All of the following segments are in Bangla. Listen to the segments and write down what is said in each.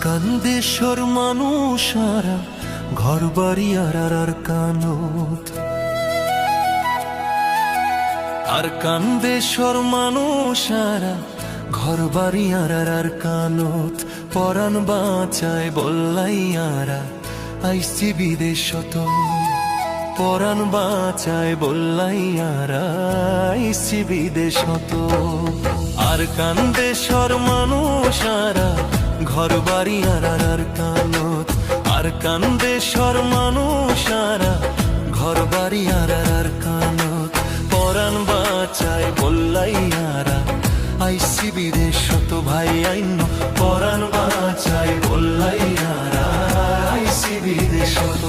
কান্দেশ্বর মানুষারা ঘর বাড়ি আর কানত, আর কান্দেশ্বর মানুষারা ঘর বাড়ি আর কানত। পরাণ বাঁচায় বললাইয়ারা আইসি বিদেশত, পরাণ বাঁচায় বললাইয়ারা আইসি বিদেশত। আর কান্দেশ্বর মানুষারা ঘর বাড়ি আর কানত, আর কান্দেশ্বর মানুষারা ঘর বাড়ি আর কানত। পরাণ বাঁচায় বললাইয়ারা আইসি বিদেশত ভাই আইন। পরাণ বাঁচায় বললাইয়ারা আইসি বিদেশত।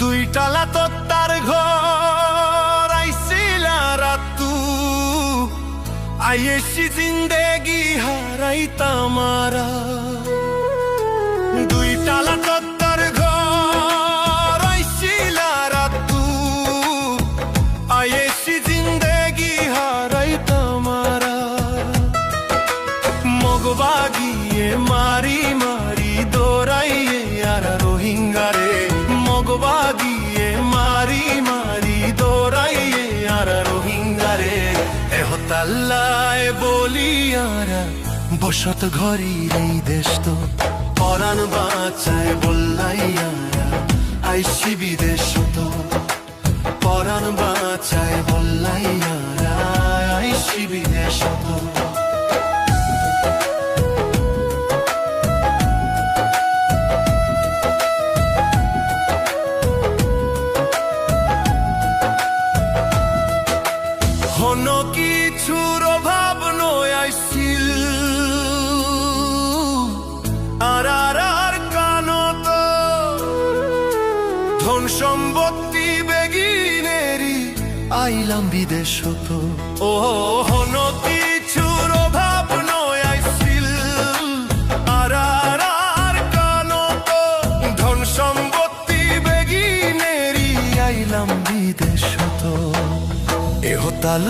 দুই টালা তার ঘর আইসিলা রাতু, আইসি জিন্দেগি হারাই তামারা। দুই টালা তার ঘর আইসিলা রাতু, আইসি জিন্দেগি হারাই তামারা। মগবা গিয়ে মারি মারি দৌড়াইয়ে আর রোহিঙ্গারে, মগবা গিয়ে মারি মারি দৌড়াইয়ে আর রোহিঙ্গারে। এহতাল্লায় বলিয়ারা বসত ঘরের এই দেশ তো। পরাণ বাঁচায় বললাইয়ারা আইসি বিদেশ তো। পরাণ বাঁচায় বললাইয়ারা আইসি বিদেশ তো। কোনো কিছুর অভাব নয় আইসিল আর কানত। ধন সম্পত্তি বেগিনেরি আইলাম বিদেশ তো। ও কোনো কিছুর অভাব নয় আইসিল আর কানত। ধন সম্পত্তি বেগিনেরি আইলাম বিদেশ তো। এহতাল